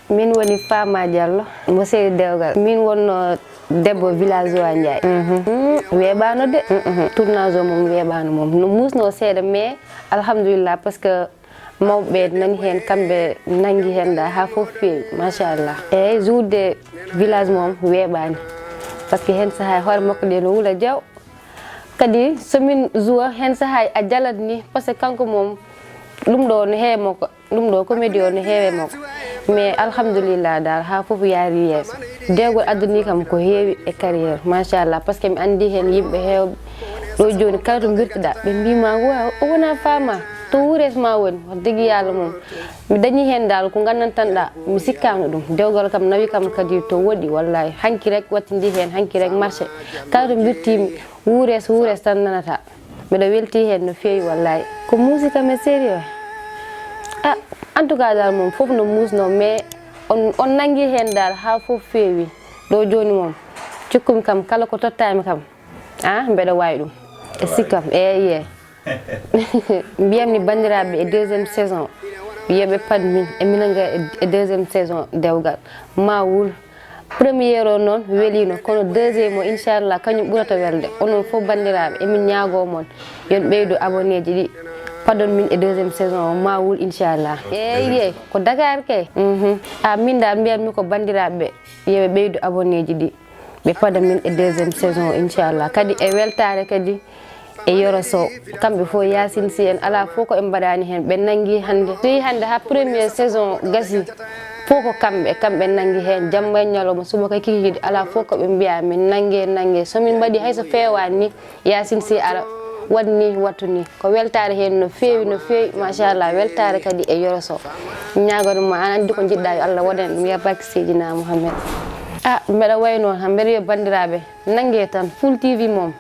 min woni Fama diallo monsieur DEWGAL min wonno debbo villageois Ndiaye weeɓano de tournage o mom weeɓano mom no musno seeɗa mais alhamdulillah parce que mawɓe nani hen kamɓe nangi hen da ha fof feewi machallah eyyi jour de village mom weeɓani par ce que hen sahay hoore makko de no wuula diaw kadi somin joua hen sahay a jalat ni par ce que kanko mom ɗum ɗo no heewe makko ɗum ɗo comédie o no heewe makko mais alhamdulillah dal ha fof yaari yeeso DEWGAL addani kam ko heewi e carrière machallah par ce que mi andi hen yimɓe heewɓe ɗo joni kala to birtiɗa ɓe mbima o wona Fama to wuures ma woni wax dëgg yalla mom mi dañi hen dal ko gandantanɗa mi sikkano ɗum DEWGAL kam nawi kam kadi to woɗi wallahi hanki rek wattidi hen hanki rek marché kala to birtimi wuures tan nanata mbiɗa welti hen no feewi wallahi ko musique me sérieux en tout cas dal mom fof no musno mais on nangi hen dal ha fof feewi ɗo joni mom cikkumi kam kala ko tottami kam mbeɗa wawi ɗum e sikkam eyyi mbiyamni bandiraɓe e deuxiéme saison yeɓe pad min e minanga e deuxiéme saison DEWGAL ma wul premiére o noon welino kono deuxiéme o inchallah kañum ɓurata welde onon fof bandiraɓe emin ñaago moon yon ɓeydu abonné ji ɗi padon min e deuxiéme saison o ma wul inchallah eyyi ko Dakar kay min dal mbiyatmi ko bandiraɓe yeɓe ɓeydu abonné ji ɗi ɓe pada min e deuxiéme saison o inchallah kadi e weltare kadi e yoro sow kamɓe fof Yacine Sy en ala fof ko ɓe mbaɗani hen ɓe nangi hande so yi hande ha première saison gasi fof ko kamɓe nangi hen jamma e ñalawma subaka kikiɗe ala fof ko ɓe mbiya min nangue somin mbaɗi hayso fewani ni Yacine Sy ara wadni wattu ni ko weltare hen no feewi machallah weltare kadi e yoro sow ñagonoma an andi ko jiɗɗa yo Allah waɗan ɗum ya barke Seydina Mouhamed mbeɗa way noon han mbeɗa wiya bandiraɓe nangue tan Fuul TV mom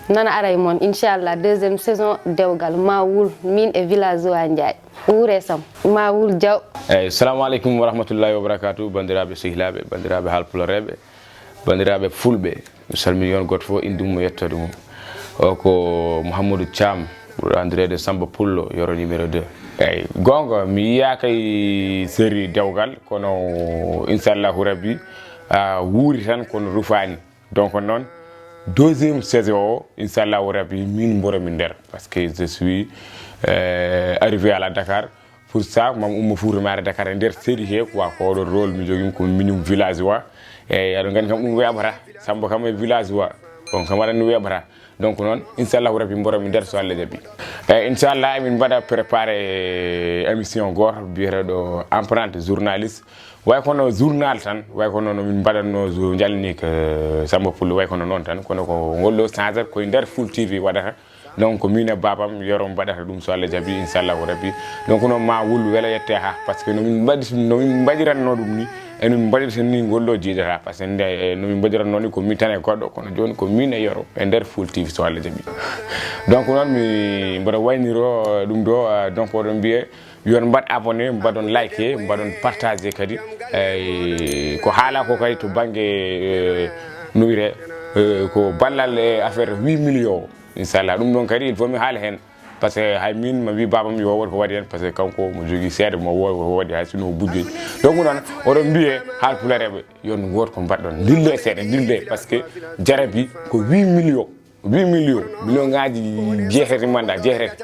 nana aray moon inchallah deuxiéme saison DEWGAL ma wul min e villageois Ndiaye wuure sam ma wul diaw eyyi assalamu aleykum wa rahmatullahi wa barakatuh bandiraɓe sehilaɓe bandiraɓe haalpulareɓe bandiraɓe fulɓe mi salmini on goto fof inde mum e yettode mum o ko Mouhamadou Thiam andrede Samba Poulo yoro numéro 2 eyyi gonga mi yiyaka e série DEWGAL kono inchallahu rabbi wuuri tan kono rufani donc noon deuxième saison o inchallahu rabbi min mboromi nder parce que je suis arrivé à la Dakar pour ça mam ummo fuuramare Dakar e nder série he quoi ko oɗo rôle mi jogui ko minum villageois eyyi aɗa gandi kam ɗum weɓata Samba kam e villageois on kam waɗanno weɓata donc noon inchallahu rabbi mboromi nder so Allah jaaɓi eyyi inchallah emin mbaɗa préparé émission goto biyeteɗo empreinte journaliste way kono journal tan way kono no min mbaɗatno jalni ko Samba Poulo way kono noon tan kono ko ngolɗo changeur koye nder Fuul TV waɗata donc min e babam yoro mbaɗata ɗum so Allah jaaɓi inchallahu rabbi donc noon ma wul wela yette ha par ce que nomin mbaɗiranno ɗum ni emin mbaɗirta ni ngolɗo jiidata par ce que nde nomin mbaɗiranno ni ko min tan e goɗɗo kono joni ko min e yoro e nder Fuul TV so Allah jaaɓi donc noon mi mbaɗa wayniro ɗum ɗo donc oɗon mbiye yon mbaɗ abonné mbaɗon like mbaɗon partagé kadi ko haala ko kadi to banggue no wiyete ko ballal e affaire 8 millions inchallah ɗum ɗon kadi il faut mi haala hen par ce que hay min ma wi babam yo wot ko waɗi hen par ce que kanko mo jogui seeɗa mo wowi ko waɗi hay sino bujjoji donc noon oɗon mbiye haalpulareɓe yon goto ko mbaɗɗon dille seeɗa dille par ce que jarabi ko 8 millions million ngaji jeetati manda jeetati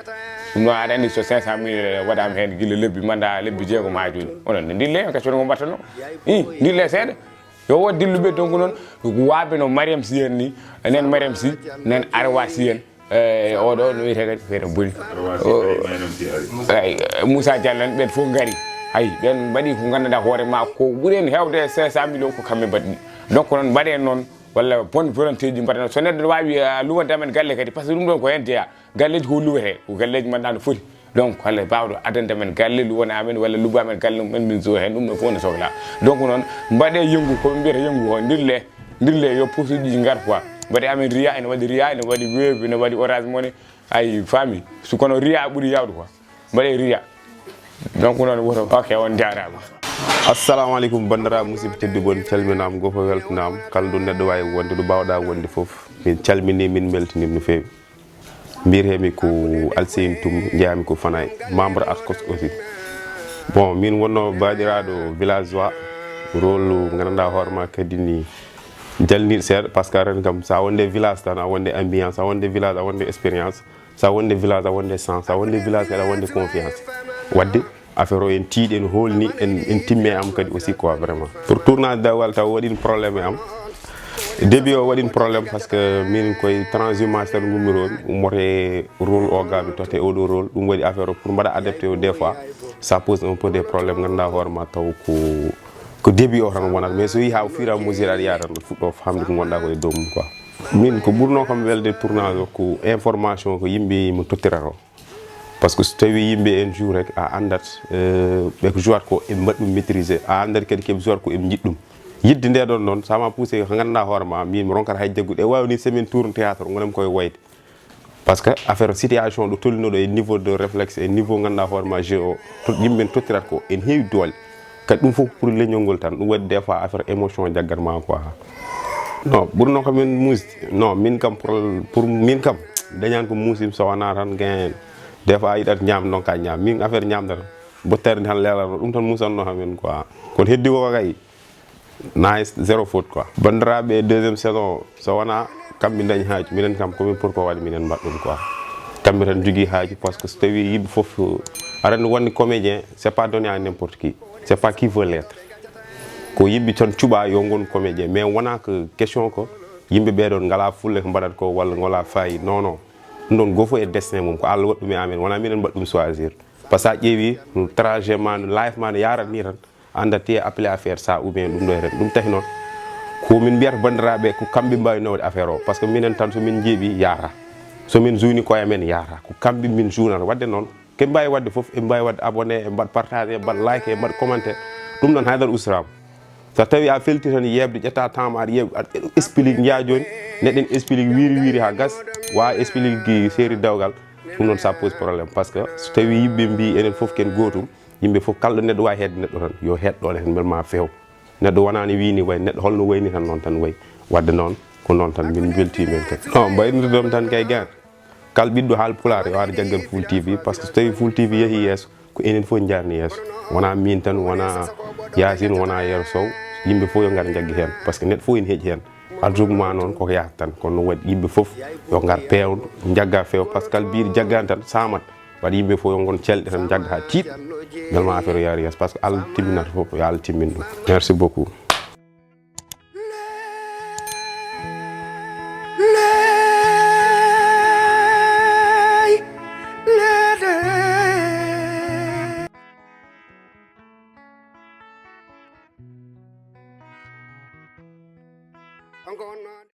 ɗum noon aɗa andi so 500 mille waɗama hen guila lebbi manda lebbi jeegom ha joni onon ne dille on kaccoɗo ngo mbattano dille seeɗa yo wot dilluɓe donc noon waaɓe no Mariame Sy en ni nen Mariame Sy nen Arwa Sy en oɗo no wiyete kadi feere boni Moussa Diallo en ɓen fof gaari hay ɓen mbaɗi ko ganduɗa hoore ma ko ɓuuri hen hewde 500 millions ko kamɓe mbaɗni donc noon mbaɗen noon walla bonne volonté ji mbaɗa so neɗɗo wawi luwande amen galle kadi par ce que ɗum ɗon ko hen jeeya galleji ko luwete ko galleji mbaɗa no foti donc walla bawɗo adande men galle luwana amen walla lubba amen galle men min zo hen ɗum ɗo fof ne sohla donc noon mbaɗe yëngu ko mbiyata yëngu o dirle yo posuji ɗi gar quoi mbaɗe amen riya ene waɗi riya ene waɗi weebi ene waɗi orange money ay fami so kono riya ɓuuri yawde quoi mbaɗe riya donc noon woto ok on jarama assalamu aleykum bandiraɓe musidɓe tedduɓe bon calminama goto fof weltanama kala ɗo neɗɗo wawi wonde ɗo mbawɗa wonde foof min calmini min beltanima no fewi mbiyetemi ko Alseyni tum jeeyami ko Fana membre ASCOS aussi bon min wonno baɗiraɗo villageois rôle gandanɗa hoorema kadi ni jalniɗo seeɗa par ce que ren kam sa wonde village tan a wonde ambiance a wonde village a wonde expérience sa wonde village a wonde sens sa wonde village kadi a wonde confiance wadde affaire o en tiiɗi en holni en timme am kadi aussi quoi vraiment pour tournage dawgal taw waɗino probléme e am début o waɗino probléme par ce que min koye transhumance tan gummiromi ummote rôle o ga mi totte oɗo rôle ɗum waɗi affaire o pour mbaɗa adapté o des fois ça pose un peu des problèmes ganduɗa hoorema taw ko début o tan wonat mais so yi ha au fur et à mesure aɗa yaa tan ɗo fuɗɗo famde ko gonɗa koye dow mum quoi min ko ɓurno kam welde tournage o ko information ko yimɓe mo tottirata o par ce que so tawi yimɓe en jour rek a andat ɓe ko jouat ko eɓe mbaɗi ɗum maîtriser a andat kadi keɓe jouat ko eɓe jiɗɗum yidde nde ɗon noon sama poussé ko ganduɗa hoorema min mi ronkata hay jaggude e wawni semaine tourne théâtre gonami koye wayde par ce que affaire situation ɗo tolninoɗo e niveau de réflexe e niveau ganduɗa hoorema jeu o yimɓe en tottirata ko en heewi doole kadi ɗum fof pour leñol ngol tan ɗum waɗi des fois affaire émotion jaggatma quoi non ɓurno ko min musde non min kam pour min kam dañani ko musim so wona tan gain des fois a yiɗat ñam donc ka ñam min affaire ñamda tan bottere tan lelano ɗum tan musanno hamin quoi kono heddi ko kay nice zéro faute quoi bandiraɓe deuxième saison so wona kamɓe dañi haaji minen kam komin pour ko waɗi minen mbaɗɗum quoi kamɓe tan jogui haaji par ce que so tawi yimɓe foof aɗa wonde comédien c'est pas donné à n'importe qui c'est pas qui veut l'être ko yimɓe tan cuuɓa yo gon comédien mais wona que question ko yimɓe ɓeɗon ngala fulle ko mbaɗat ko walla ngola fayi non non ɗum ɗon goto fof e destin mum ko Allah waɗɗum e amen wona minen mbaɗɗum choisir par ce que sa ƴeewi trajet ma life ma no yarat ni tan anda te appelé à faire ça ou bien ɗum ɗo e ren ɗum tahi noon komin mbiyata bandiraɓe ko kamɓe mbawi nawde affaire o par ce que minen tan somin jeeɓi yaara somin jouni koye men yaara ko kamɓe min jounata wadde noon keɓe mbawi wadde foof eɓe mbawi wadde abonné e mbaɗa partagé e mbaɗa like e mbaɗa commentaire ɗum ɗon haydara usrama so tawi a felti tan yebde ƴetta temps ma aɗa yeeɓe aɗa explique jiya joni neɗɗo en explique wiri ha gas wawa explique ki série dawgal ɗum noon ça pose probléme par ce que so tawi yimɓe mbi enen foof ken gotum yimɓe foof kalɗo neɗɗo wawi hedde neɗɗo tan yo heɗɗo hen beel ma feew neɗɗo wonani wini way neɗɗo holno wayni tan noon tan way wadde noon ko noon tan min beltimi men kadi non mbaynodirɗom tan kay gan kala ɓiɗɗo haal pulaar yo ar jaggal Fuul TV par ce que so tawi Fuul TV yeehi yeeso ko enen foof jarni yeeso wona min tan wona Yasine wona Yero Sow yimɓe fof yo gar jaggi hen par ce que neɗɗo fof ene heeƴi hen arjuguma noon koko yahata tan kono noon waɗi yimɓe foof yo gar pewdo jagga feew par ce que kala mbiɗo jaggani tan samat waɗi yimɓe fof yo gon celɗe tan jagga ha tiiɗa beel ma affaire o yaari yeeso par ce que Allah timminata foof yo Allah timmin ɗum merci beaucoup I'm going on.